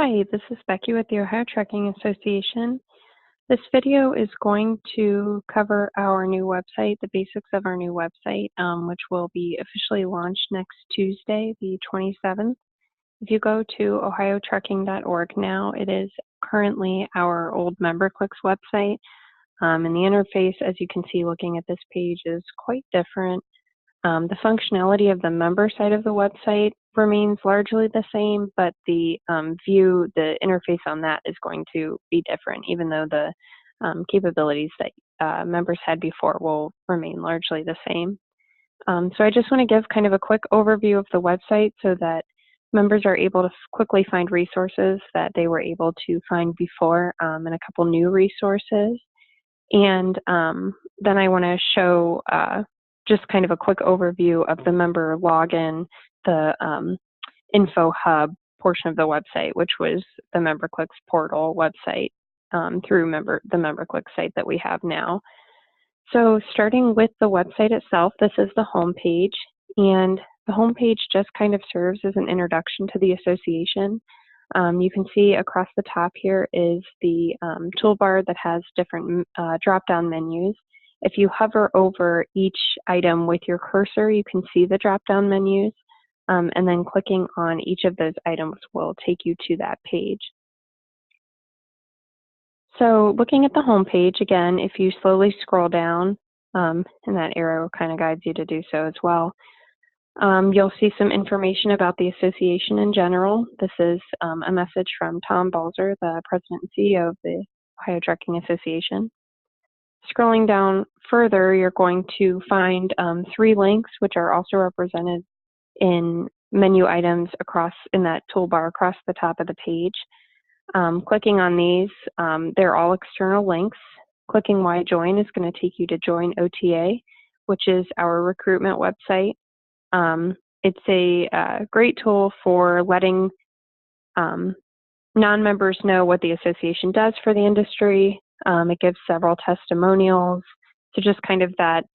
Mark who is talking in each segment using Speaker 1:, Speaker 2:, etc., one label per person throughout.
Speaker 1: Hi, this is Becky with the Ohio Trucking Association. This video is going to cover our new website, the basics of our new website, which will be officially launched next Tuesday, the 27th. If you go to ohiotrucking.org now, it is currently our old MemberClicks website. And the interface, as you can see looking at this page, is quite different. The functionality of the member side of the website remains largely the same, but the the interface on that is going to be different, even though the capabilities that members had before will remain largely the same. So I just want to give kind of a quick overview of the website so that members are able to quickly find resources that they were able to find before, and a couple new resources. And then I want to show just kind of a quick overview of the member login, the info hub portion of the website, which was the MemberClicks portal website through the MemberClicks site that we have now. So starting with the website itself, this is the home page, and the home page just kind of serves as an introduction to the association. You can see across the top here is the toolbar that has different drop-down menus. If you hover over each item with your cursor, you can see the drop-down menus, and then clicking on each of those items will take you to that page. So looking at the home page, again, if you slowly scroll down, and that arrow kind of guides you to do so as well, you'll see some information about the association in general. This is a message from Tom Balzer, the President and CEO of the Ohio Trucking Association. Scrolling down further, you're going to find 3 links, which are also represented in menu items in that toolbar across the top of the page. Clicking on these, they're all external links. Clicking Why Join is going to take you to Join OTA, which is our recruitment website. It's a great tool for letting non-members know what the association does for the industry. It gives several testimonials, so just kind of that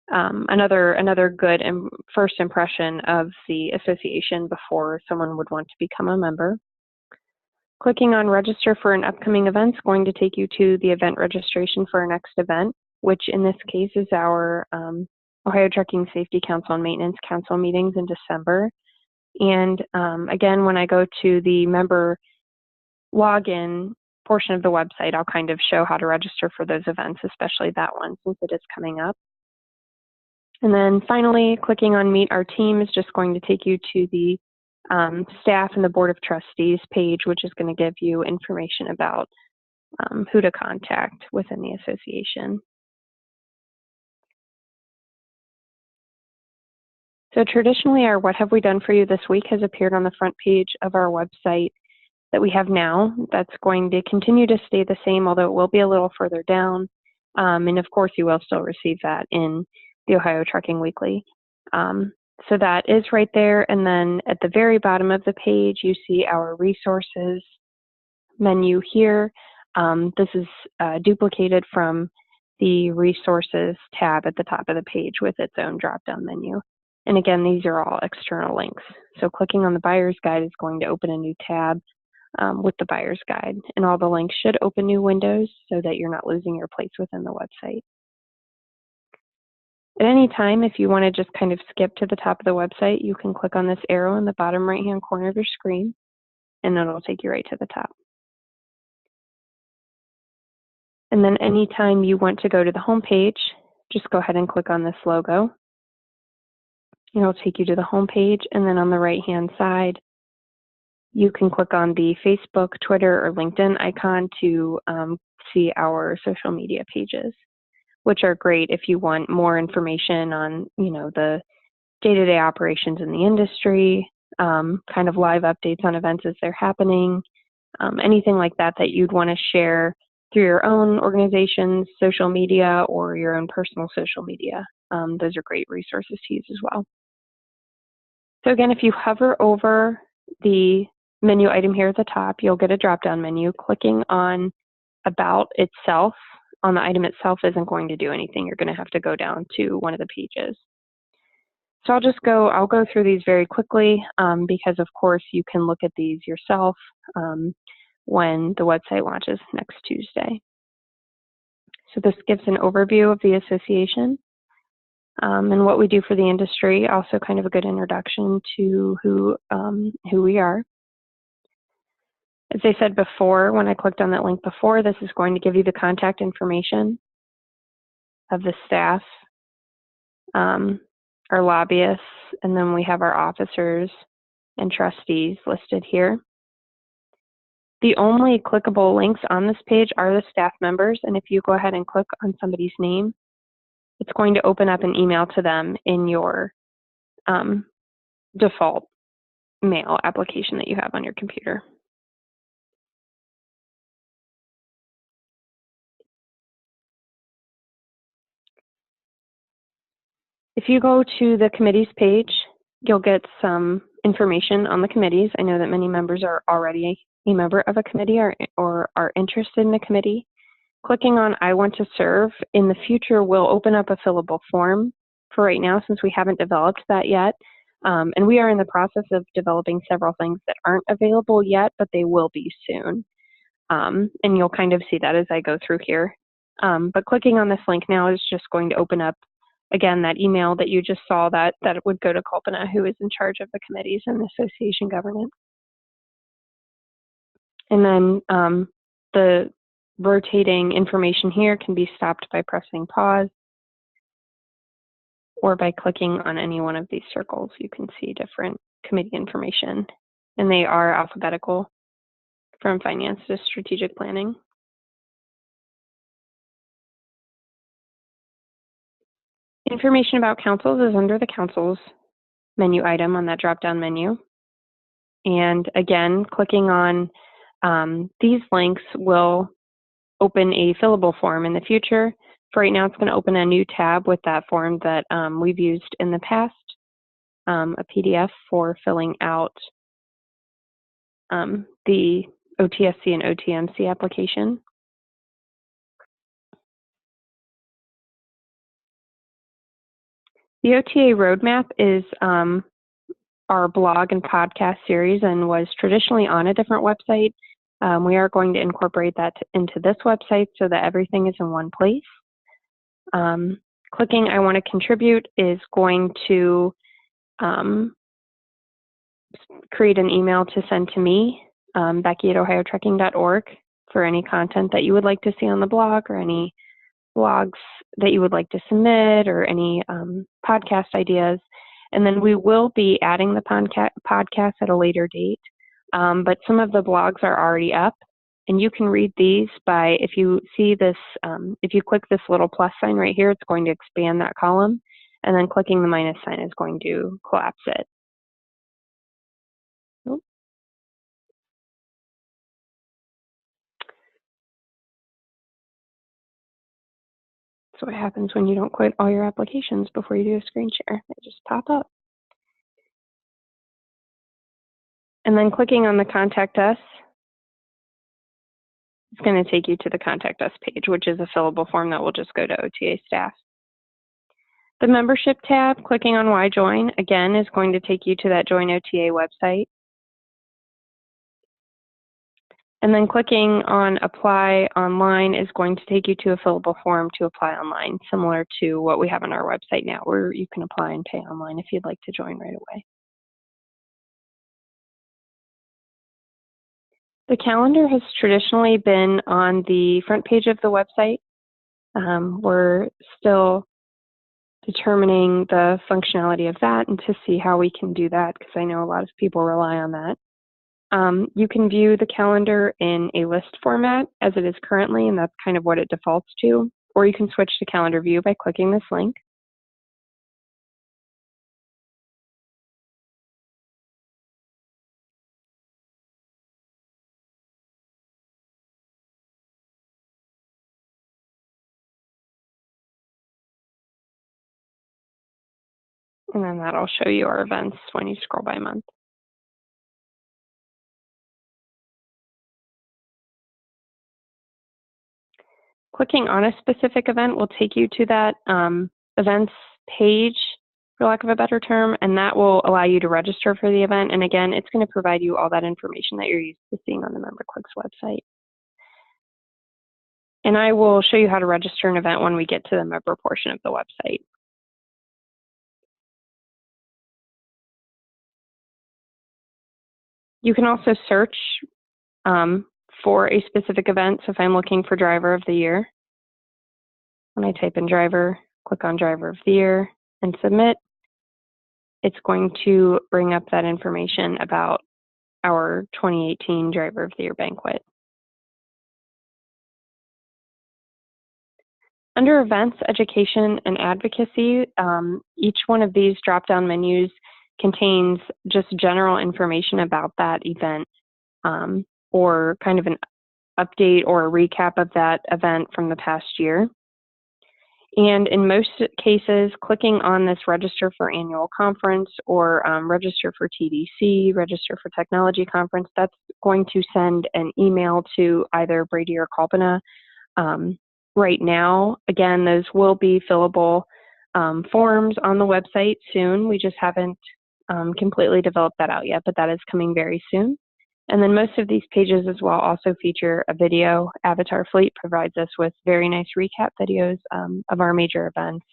Speaker 1: another good first impression of the association before someone would want to become a member. Clicking on Register for an upcoming event is going to take you to the event registration for our next event, which in this case is our Ohio Trucking Safety Council and Maintenance Council meetings in December. And again, when I go to the member login portion of the website, I'll kind of show how to register for those events, especially that one since it is coming up. And then finally, clicking on Meet Our Team is just going to take you to the staff and the Board of Trustees page, which is going to give you information about who to contact within the association. So traditionally, our What Have We Done For You This Week has appeared on the front page of our website that we have now. That's going to continue to stay the same, although it will be a little further down. And of course, you will still receive that in the Ohio Trucking Weekly. So that is right there. And then at the very bottom of the page, you see our resources menu here. This is duplicated from the resources tab at the top of the page with its own drop-down menu. And again, these are all external links. So clicking on the buyer's guide is going to open a new tab with the buyer's guide. And all the links should open new windows so that you're not losing your place within the website. At any time, if you want to just kind of skip to the top of the website, you can click on this arrow in the bottom right-hand corner of your screen, and then it'll take you right to the top. And then anytime you want to go to the home page, just go ahead and click on this logo. It'll take you to the home page, and then on the right-hand side, you can click on the Facebook, Twitter, or LinkedIn icon to see our social media pages, which are great if you want more information on, the day-to-day operations in the industry, kind of live updates on events as they're happening, anything like that that you'd want to share through your own organization's social media or your own personal social media. Those are great resources to use as well. So again, if you hover over the menu item here at the top, you'll get a drop-down menu. Clicking on About itself on the item itself isn't going to do anything. You're going to have to go down to one of the pages. So I'll go through these very quickly because of course you can look at these yourself when the website launches next Tuesday. So this gives an overview of the association and what we do for the industry, also kind of a good introduction to who we are. As I said before, when I clicked on that link before, this is going to give you the contact information of the staff, our lobbyists, and then we have our officers and trustees listed here. The only clickable links on this page are the staff members, and if you go ahead and click on somebody's name, it's going to open up an email to them in your default mail application that you have on your computer. If you go to the committees page, you'll get some information on the committees. I know that many members are already a member of a committee or are interested in a committee. Clicking on I want to serve in the future will open up a fillable form for right now since we haven't developed that yet. And we are in the process of developing several things that aren't available yet, but they will be soon. And you'll kind of see that as I go through here. But clicking on this link now is just going to open up, again, that email that you just saw that would go to Kalpana, who is in charge of the committees and association governance. And then the rotating information here can be stopped by pressing pause or by clicking on any one of these circles. You can see different committee information, and they are alphabetical from finance to strategic planning. Information about councils is under the councils menu item on that drop-down menu. And again, clicking on these links will open a fillable form in the future. For right now, it's going to open a new tab with that form that we've used in the past, a PDF for filling out the OTSC and OTMC application. The OTA roadmap is our blog and podcast series and was traditionally on a different website. We are going to incorporate that into this website so that everything is in one place. Clicking I want to contribute is going to create an email to send to me, Becky@ohiotrucking.org, for any content that you would like to see on the blog or any blogs that you would like to submit or any podcast ideas. And then we will be adding the podcast at a later date, but some of the blogs are already up. And you can read these by, if you see this, if you click this little plus sign right here, it's going to expand that column. And then clicking the minus sign is going to collapse it. So what happens when you don't quit all your applications before you do a screen share? They just pop up. And then clicking on the Contact Us, it's going to take you to the Contact Us page, which is a fillable form that will just go to OTA staff. The Membership tab, clicking on Why Join, again, is going to take you to that Join OTA website. And then clicking on Apply Online is going to take you to a fillable form to apply online, similar to what we have on our website now, where you can apply and pay online if you'd like to join right away. The calendar has traditionally been on the front page of the website. We're still determining the functionality of that and to see how we can do that, because I know a lot of people rely on that. You can view the calendar in a list format as it is currently, and that's kind of what it defaults to. Or you can switch to calendar view by clicking this link. And then that'll show you our events when you scroll by month. Clicking on a specific event will take you to that events page for lack of a better term, and that will allow you to register for the event. And again, it's going to provide you all that information that you're used to seeing on the MemberClicks website. And I will show you how to register an event when we get to the member portion of the website. You can also search for a specific event. So if I'm looking for Driver of the Year, when I type in driver, click on Driver of the Year and submit, it's going to bring up that information about our 2018 Driver of the Year banquet. Under Events, Education, and Advocacy, each one of these drop-down menus contains just general information about that event, or kind of an update or a recap of that event from the past year. And in most cases, clicking on this Register for Annual Conference or Register for TDC, Register for Technology Conference, that's going to send an email to either Brady or Kalpana. Right now, again, those will be fillable forms on the website soon. We just haven't completely developed that out yet, but that is coming very soon. And then most of these pages as well also feature a video. Avatar Fleet provides us with very nice recap videos of our major events.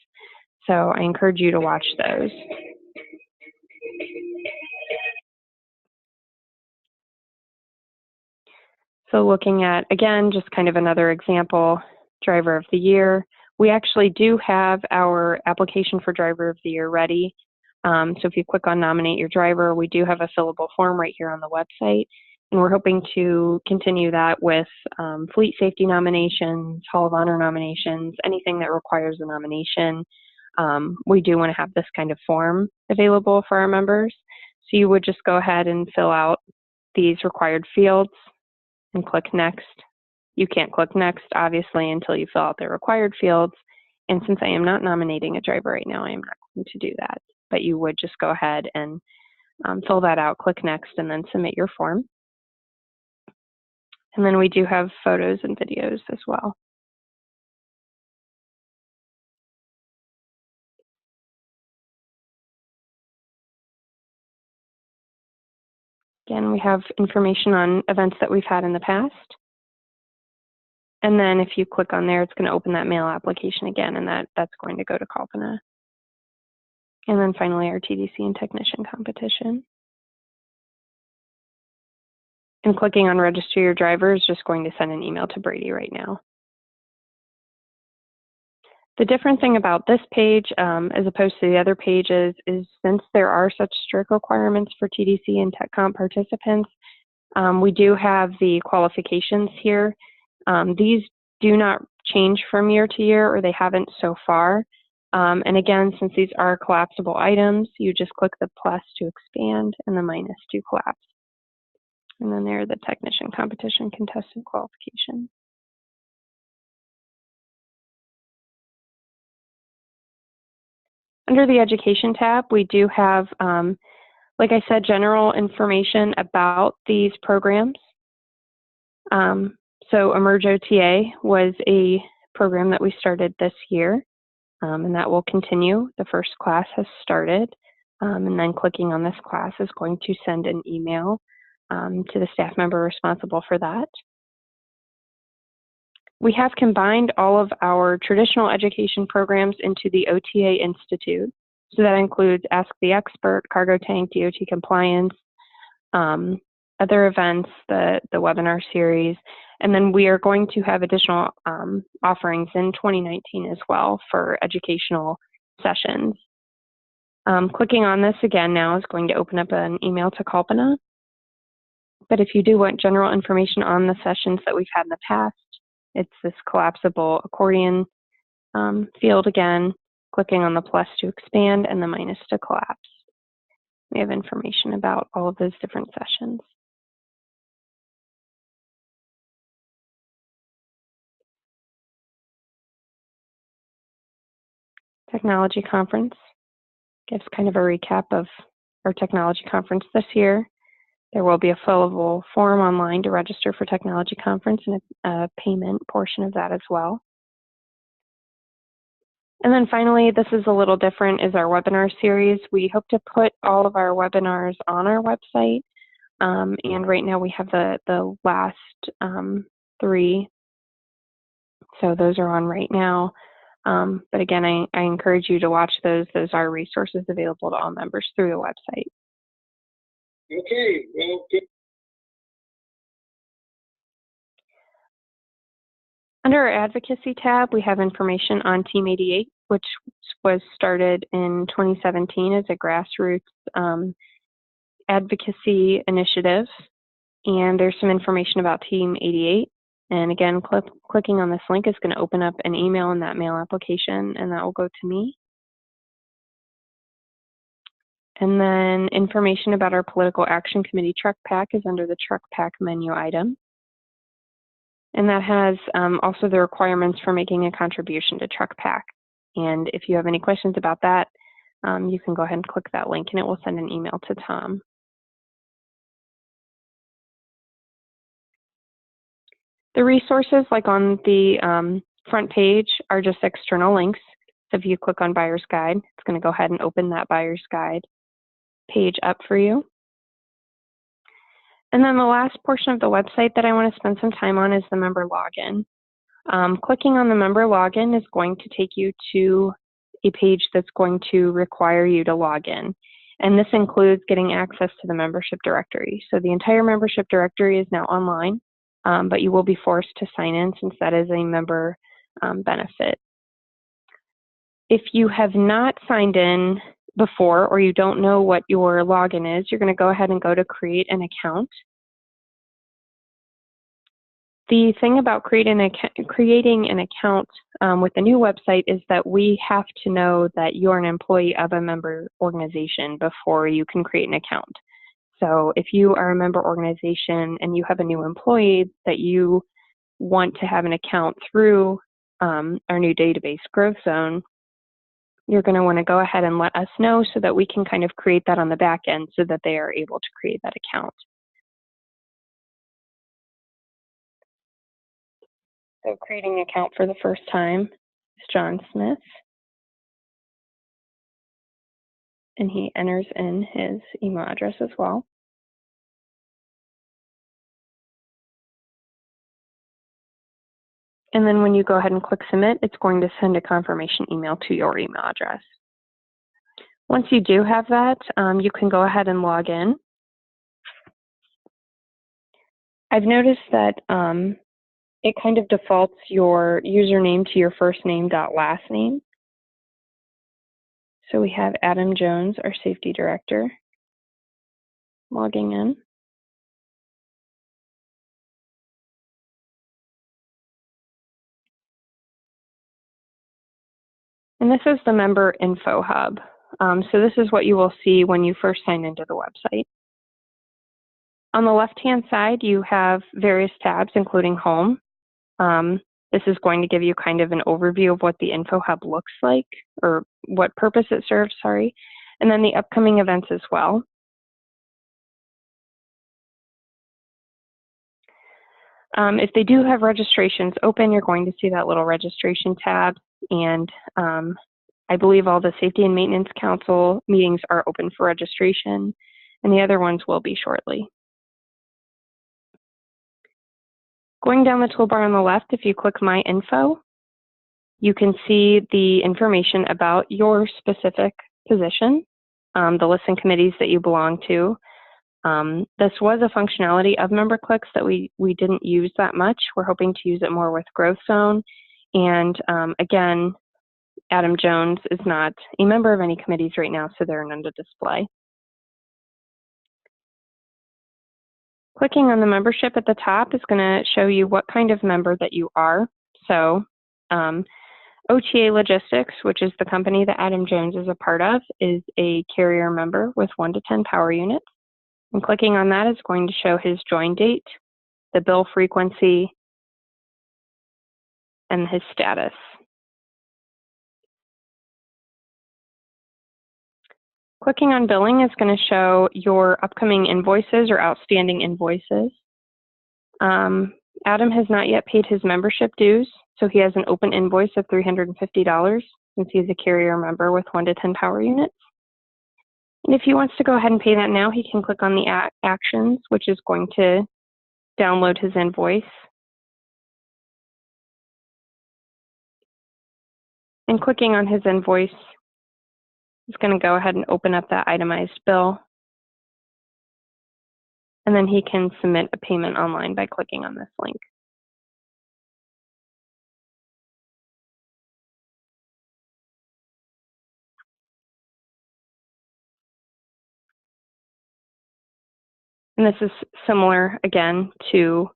Speaker 1: So I encourage you to watch those. So looking at, again, just kind of another example, Driver of the Year. We actually do have our application for Driver of the Year ready. So if you click on Nominate Your Driver, we do have a fillable form right here on the website. And we're hoping to continue that with fleet safety nominations, Hall of Honor nominations, anything that requires a nomination. We do want to have this kind of form available for our members. So you would just go ahead and fill out these required fields and click Next. You can't click Next, obviously, until you fill out the required fields. And since I am not nominating a driver right now, I am not going to do that. But you would just go ahead and fill that out, click Next, and then submit your form. And then we do have photos and videos as well. Again, we have information on events that we've had in the past. And then if you click on there, it's going to open that mail application again, and that's going to go to Kalpana. And then finally, our TDC and technician competition. And clicking on Register Your Driver is just going to send an email to Brady right now. The different thing about this page, as opposed to the other pages, is since there are such strict requirements for TDC and TechComp participants, we do have the qualifications here. These do not change from year to year, or they haven't so far. And again, since these are collapsible items, you just click the plus to expand and the minus to collapse. And then there are the technician competition contestant qualification. Under the Education tab, we do have, like I said, general information about these programs. So Emerge OTA was a program that we started this year, and that will continue. The first class has started, and then clicking on this class is going to send an email to the staff member responsible for that. We have combined all of our traditional education programs into the OTA Institute. So that includes Ask the Expert, Cargo Tank, DOT Compliance, other events, the webinar series, and then we are going to have additional offerings in 2019 as well for educational sessions. Clicking on this again now is going to open up an email to Kalpana. But if you do want general information on the sessions that we've had in the past, it's this collapsible accordion field again, clicking on the plus to expand and the minus to collapse. We have information about all of those different sessions. Technology conference gives kind of a recap of our technology conference this year. There will be a fillable form online to register for technology conference and a payment portion of that as well. And then finally, this is a little different, is our webinar series. We hope to put all of our webinars on our website. And right now we have the last 3. So those are on right now. But again, I encourage you to watch those. Those are resources available to all members through the website.
Speaker 2: Okay, well, good.
Speaker 1: Under our advocacy tab, we have information on Team 88, which was started in 2017 as a grassroots advocacy initiative. And there's some information about Team 88. And again, clicking on this link is going to open up an email in that mail application, and that will go to me. And then information about our Political Action Committee Truck Pack is under the Truck Pack menu item. And that has also the requirements for making a contribution to Truck Pack. And if you have any questions about that, you can go ahead and click that link and it will send an email to Tom. The resources, like on the front page, are just external links. So if you click on Buyer's Guide, it's going to go ahead and open that Buyer's Guide page up for you. And then the last portion of the website that I want to spend some time on is the member login. Clicking on the member login is going to take you to a page that's going to require you to log in. And this includes getting access to the membership directory. So the entire membership directory is now online, but you will be forced to sign in since that is a member benefit. If you have not signed in before or you don't know what your login is, you're going to go ahead and go to create an account. The thing about creating an account with the new website is that we have to know that you're an employee of a member organization before you can create an account. So if you are a member organization and you have a new employee that you want to have an account through our new database, GrowthZone, you're going to want to go ahead and let us know so that we can kind of create that on the back end so that they are able to create that account. So creating an account for the first time is John Smith. And he enters in his email address as well. And then when you go ahead and click submit, it's going to send a confirmation email to your email address. Once you do have that, you can go ahead and log in. I've noticed that it kind of defaults your username to your first name dot last name. So we have Adam Jones, our safety director, logging in. And this is the member info hub. So this is what you will see when you first sign into the website. On the left-hand side, you have various tabs, including home. This is going to give you kind of an overview of what the info hub looks like, or what purpose it serves, sorry. And then the upcoming events as well. If they do have registrations open, you're going to see that little registration tab. And I believe all the Safety and Maintenance Council meetings are open for registration, and the other ones will be shortly. Going down the toolbar on the left, if you click My Info, you can see the information about your specific position, the lists and committees that you belong to. This was a functionality of MemberClicks that we didn't use that much. We're hoping to use it more with GrowthZone. And again, Adam Jones is not a member of any committees right now, so there are none to display. Clicking on the membership at the top is going to show you what kind of member that you are. So OTA Logistics, which is the company that Adam Jones is a part of, is a carrier member with 1 to 10 power units. And clicking on that is going to show his join date, the bill frequency, and his status. Clicking on billing is going to show your upcoming invoices or outstanding invoices. Adam has not yet paid his membership dues, so he has an open invoice of $350. since he's a carrier member with 1 to 10 power units. And if he wants to go ahead and pay that now, he can click on the actions, which is going to download his invoice. And clicking on his invoice is going to go ahead and open up that itemized bill. And then he can submit a payment online by clicking on this link. And this is similar, again, to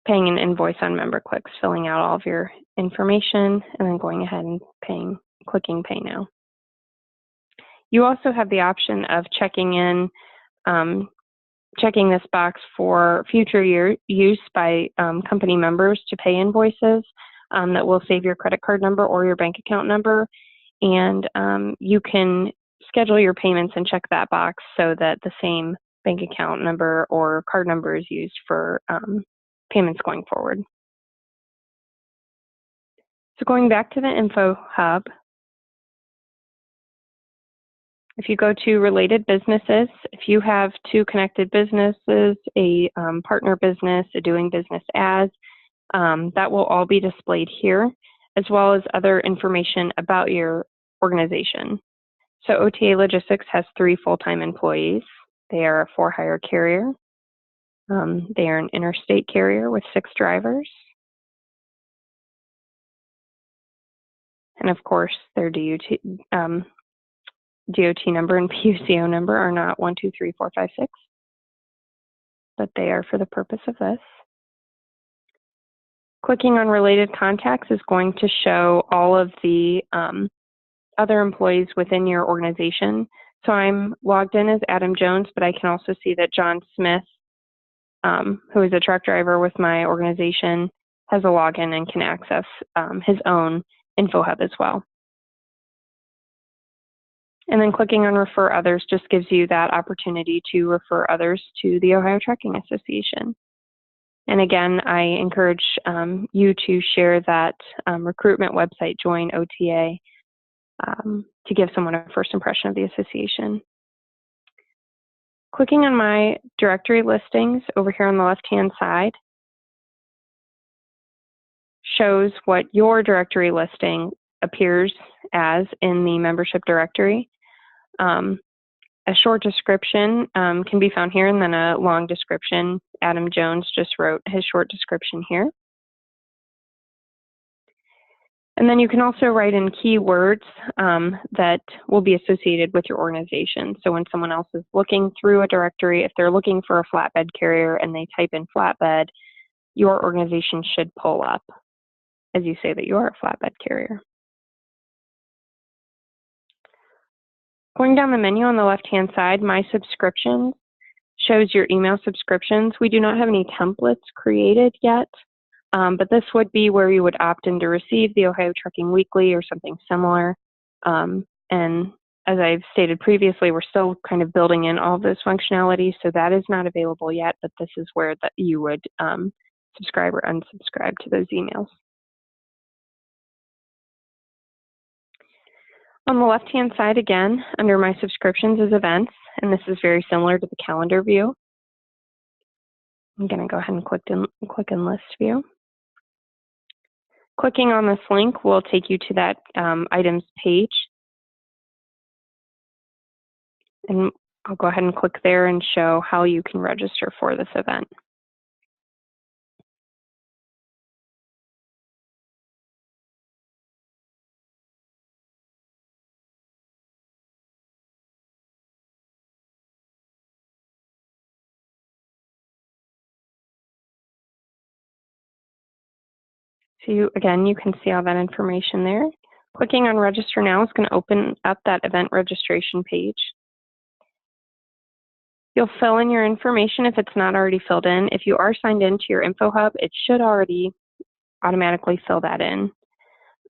Speaker 1: paying an invoice on MemberClicks, filling out all of your information, and then going ahead and clicking Pay Now. You also have the option of checking this box for future use by company members to pay invoices that will save your credit card number or your bank account number. And you can schedule your payments and check that box so that the same bank account number or card number is used for payments going forward. So going back to the Info Hub, if you go to related businesses, if you have 2 connected businesses, a partner business, a doing business as, that will all be displayed here, as well as other information about your organization. So OTA Logistics has 3 full-time employees. They are a for-hire carrier. They are an interstate carrier with 6 drivers. And of course, their DOT number and PUCO number are not 1, 2, 3, 4, 5, 6, but they are for the purpose of this. Clicking on related contacts is going to show all of the other employees within your organization. So I'm logged in as Adam Jones, but I can also see that John Smith, who is a truck driver with my organization, has a login and can access his own Info Hub as well. And then clicking on Refer Others just gives you that opportunity to refer others to the Ohio Trucking Association. And again, I encourage you to share that recruitment website, Join OTA, to give someone a first impression of the association. Clicking on my directory listings over here on the left-hand side shows what your directory listing appears as in the membership directory. A short description can be found here, and then a long description. Adam Jones just wrote his short description here. And then you can also write in keywords that will be associated with your organization. So when someone else is looking through a directory, if they're looking for a flatbed carrier and they type in flatbed, your organization should pull up as you say that you are a flatbed carrier. Going down the menu on the left-hand side, My Subscriptions shows your email subscriptions. We do not have any templates created yet, but this would be where you would opt in to receive the Ohio Trucking Weekly or something similar. And as I've stated previously, we're still kind of building in all of those functionalities, so that is not available yet, but this is where you would subscribe or unsubscribe to those emails. On the left-hand side, again, under My Subscriptions is Events, and this is very similar to the calendar view. I'm going to go ahead and click in List View. Clicking on this link will take you to that items page. And I'll go ahead and click there and show how you can register for this event. So again, you can see all that information there. Clicking on Register Now is going to open up that event registration page. You'll fill in your information if it's not already filled in. If you are signed into your Info Hub, it should already automatically fill that in.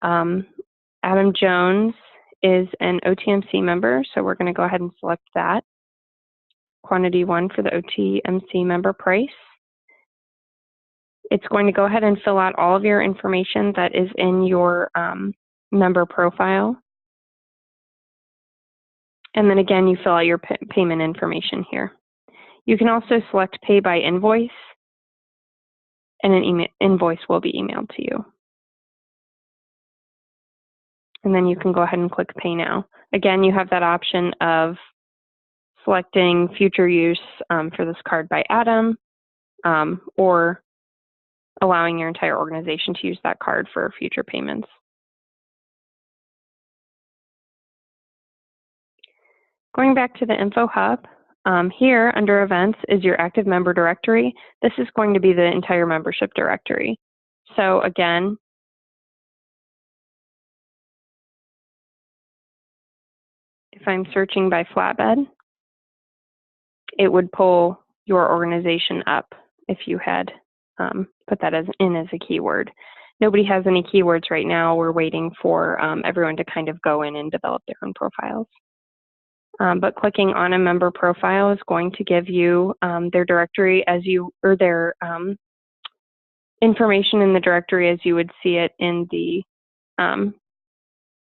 Speaker 1: Adam Jones is an OTMC member, so we're going to go ahead and select that. Quantity 1 for the OTMC member price. It's going to go ahead and fill out all of your information that is in your member profile. And then again, you fill out your payment information here. You can also select pay by invoice, and an invoice will be emailed to you. And then you can go ahead and click pay now. Again, you have that option of selecting future use for this card by Adam, or allowing your entire organization to use that card for future payments. Going back to the Info Hub, here under Events is your active member directory. This is going to be the entire membership directory. So again, if I'm searching by flatbed, it would pull your organization up if you had put that in as a keyword. Nobody has any keywords right now. We're waiting for everyone to kind of go in and develop their own profiles. But clicking on a member profile is going to give you their directory or their information in the directory as you would see it in the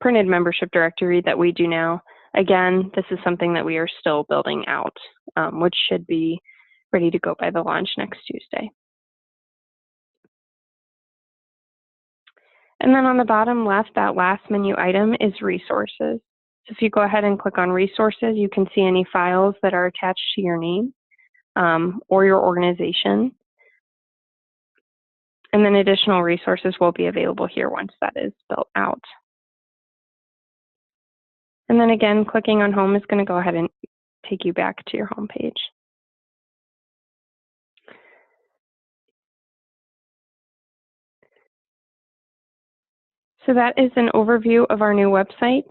Speaker 1: printed membership directory that we do now. Again, this is something that we are still building out, which should be ready to go by the launch next Tuesday. And then on the bottom left, that last menu item is resources. So if you go ahead and click on resources, you can see any files that are attached to your name or your organization. And then additional resources will be available here once that is built out. And then again, clicking on home is going to go ahead and take you back to your home page. So that is an overview of our new website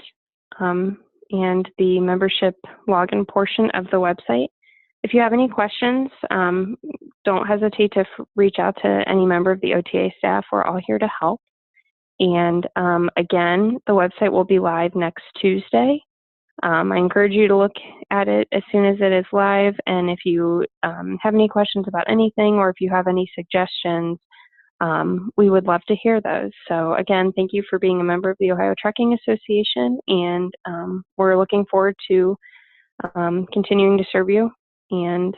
Speaker 1: and the membership login portion of the website. If you have any questions, don't hesitate to reach out to any member of the OTA staff. We're all here to help. And again, the website will be live next Tuesday. I encourage you to look at it as soon as it is live. And if you have any questions about anything, or if you have any suggestions, we would love to hear those. So again, thank you for being a member of the Ohio Trucking Association, and we're looking forward to continuing to serve you, and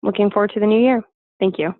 Speaker 1: looking forward to the new year. Thank you.